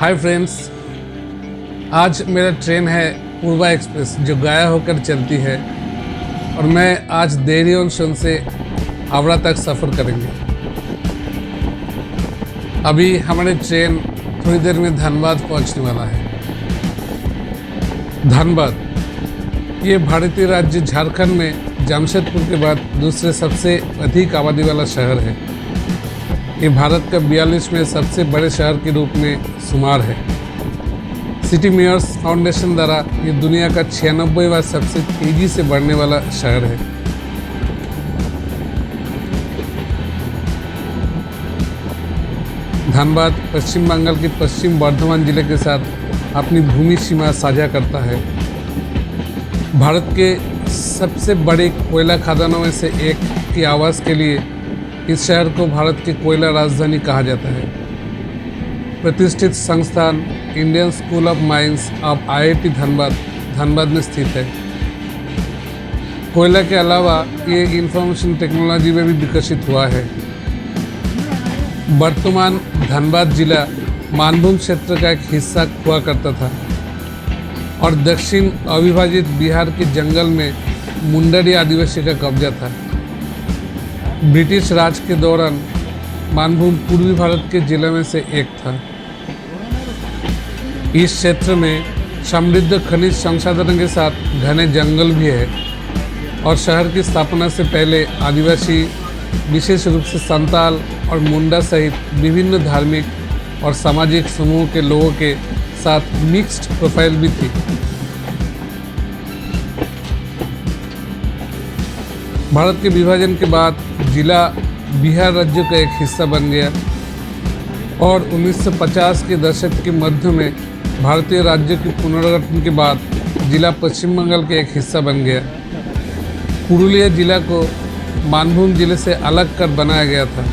Hi friends, आज मेरा train है पूर्वा एक्सप्रेस जो गया होकर चलती है और मैं आज देहरी जंक्शन से हावड़ा तक सफ़र करेंगे। अभी हमारी ट्रेन थोड़ी देर में धनबाद पहुंचने वाला है। धनबाद ये भारतीय राज्य झारखंड में जमशेदपुर के बाद दूसरे सबसे अधिक आबादी वाला शहर है। ये भारत का 42वें सबसे बड़े शहर के रूप में शुमार है। सिटी मेयर्स फाउंडेशन द्वारा ये दुनिया का 96वां सबसे तेजी से बढ़ने वाला शहर है। धनबाद पश्चिम बंगाल के पश्चिम बर्धमान जिले के साथ अपनी भूमि सीमा साझा करता है। भारत के सबसे बड़े कोयला खदानों में से एक की आवास के लिए इस शहर को भारत की कोयला राजधानी कहा जाता है। प्रतिष्ठित संस्थान Indian school of mines of IIT Dhanbad में स्थित है। कोयला के अलावा ये इंफॉर्मेशन टेक्नोलॉजी में भी विकसित हुआ है। वर्तमान धनबाद जिला मानभूम क्षेत्र का एक हिस्सा हुआ करता था और दक्षिण अविभाजित बिहार के जंगल में मुंडरी आदिवासी का कब्जा था। ब्रिटिश राज के दौरान मानभूम पूर्वी भारत के जिले में से एक था। इस क्षेत्र में समृद्ध खनिज संसाधनों के साथ घने जंगल भी है और शहर की स्थापना से पहले आदिवासी, विशेष रूप से संताल और मुंडा सहित विभिन्न धार्मिक और सामाजिक समूह के लोगों के साथ मिक्स्ड प्रोफाइल भी थी। भारत के विभाजन के बाद जिला बिहार राज्य का एक हिस्सा बन गया और 1950 के दशक के मध्य में भारतीय राज्य के पुनर्गठन के बाद जिला पश्चिम बंगाल का एक हिस्सा बन गया। पुरुलिया जिला को मानभूम जिले से अलग कर बनाया गया था।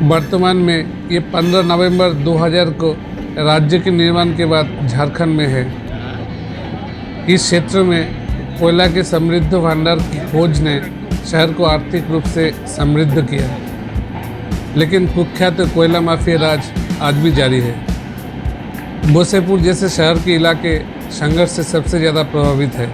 वर्तमान में ये 15 नवंबर 2000 को राज्य के निर्माण के बाद झारखंड में है। इस क्षेत्र में कोयला के समृद्ध भंडार की खोज ने शहर को आर्थिक रूप से समृद्ध किया, लेकिन कुख्यात कोयला माफिया राज आज भी जारी है। बोसेपुर जैसे शहर के इलाके संघर्ष से सबसे ज़्यादा प्रभावित है।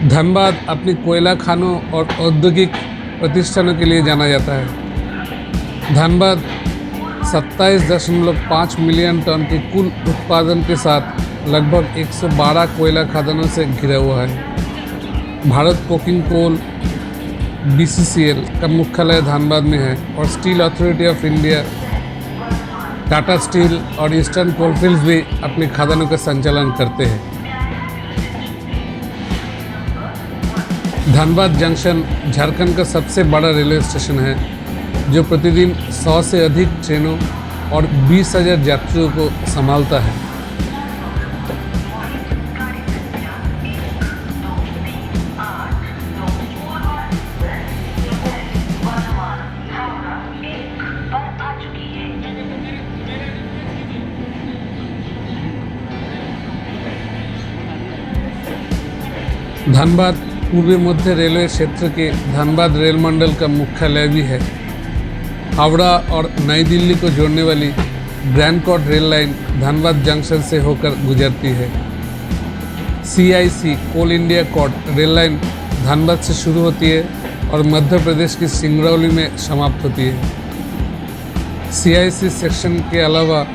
धनबाद अपनी कोयला खानों और औद्योगिक प्रतिष्ठानों के लिए जाना जाता है। धनबाद 27.5 मिलियन टन के कुल उत्पादन के साथ लगभग 112 कोयला खदानों से घिरा हुआ है। भारत कोकिंग कोल BCCL का मुख्यालय धनबाद में है और steel authority of India, Tata steel और ईस्टर्न कोलफील्ड्स भी अपने खदानों का संचालन करते हैं। धनबाद जंक्शन झारखंड का सबसे बड़ा रेलवे स्टेशन है जो प्रतिदिन 100 से अधिक ट्रेनों और 20,000 यात्रियों को संभालता है। धनबाद पूर्वी मध्य रेलवे क्षेत्र के धनबाद रेल मंडल का मुख्यालय भी है। हावड़ा और नई दिल्ली को जोड़ने वाली grand chord rail line Dhanbad junction से होकर गुजरती है। CIC coal India chord rail line Dhanbad से शुरू होती है और मध्य प्रदेश की सिंगरौली में समाप्त होती है। CIC सेक्शन के अलावा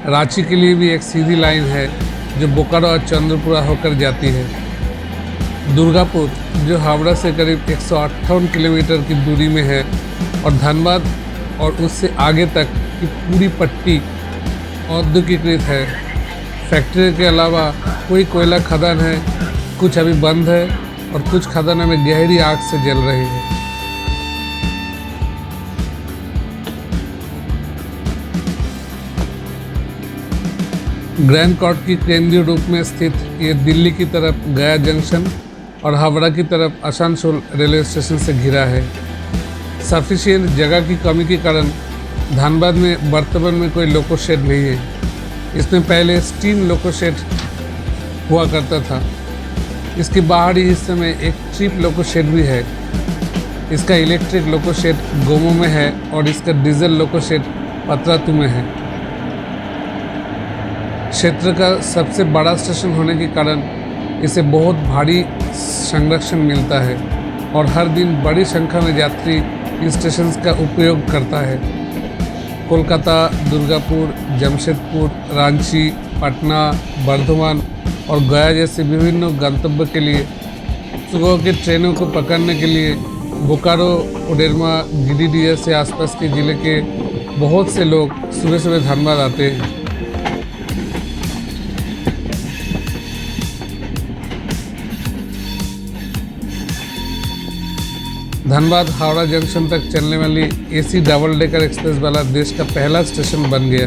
रांची के लिए भी एक सीधी लाइन है जो बोकारो और चंद्रपुरा होकर जाती है। दुर्गापुर जो हावड़ा से करीब 158 किलोमीटर की दूरी में है और धनबाद और उससे आगे तक की पूरी पट्टी औद्योगिकीकृत है। फैक्ट्री के अलावा कोई कोयला खदान है, कुछ अभी बंद है और कुछ खदानों में गहरी आग से जल रही है। ग्रैंड कॉर्ड की केंद्रीय रूप में स्थित ये दिल्ली की तरफ गया जंक्शन और हावड़ा की तरफ आसनसोल रेलवे स्टेशन से घिरा है। सफिशिएंट जगह की कमी के कारण धनबाद में वर्तमान में कोई लोको शेड नहीं है। इसमें पहले स्टीम लोको शेड हुआ करता था। इसके बाहरी हिस्से में एक ट्रिप लोको शेड भी है। इसका इलेक्ट्रिक लोको शेड गोमो में है और इसका डीजल लोको शेड पतरातू में है। क्षेत्र का सबसे बड़ा स्टेशन होने के कारण इसे बहुत भारी संरक्षण मिलता है और हर दिन बड़ी संख्या में यात्री इस स्टेशन का उपयोग करता है। कोलकाता, दुर्गापुर, जमशेदपुर, रांची, पटना, बर्धमान और गया जैसे विभिन्न गंतव्य के लिए सुबह के ट्रेनों को पकड़ने के लिए बोकारो, कोडरमा, गिरिडीह से आसपास के ज़िले के बहुत से लोग सुबह सुबह धनबाद आते हैं। धनबाद हावड़ा जंक्शन तक चलने वाली एसी डबल डेकर एक्सप्रेस वाला देश का पहला स्टेशन बन गया,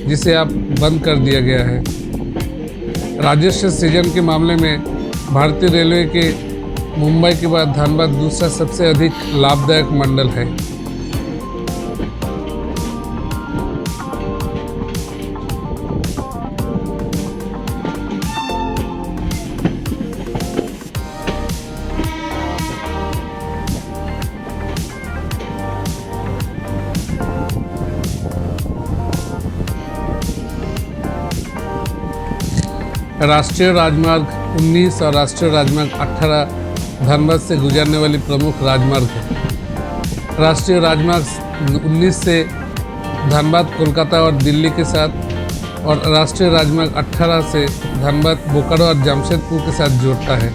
जिसे अब बंद कर दिया गया है। राजस्व सृजन के मामले में भारतीय रेलवे के मुंबई के बाद धनबाद दूसरा सबसे अधिक लाभदायक मंडल है। राष्ट्रीय राजमार्ग 19 और राष्ट्रीय राजमार्ग 18 धनबाद से गुजरने वाली प्रमुख राजमार्ग है। राष्ट्रीय राजमार्ग 19 से धनबाद, कोलकाता और दिल्ली के साथ और राष्ट्रीय राजमार्ग 18 से धनबाद, बोकारो और जमशेदपुर के साथ जोड़ता है।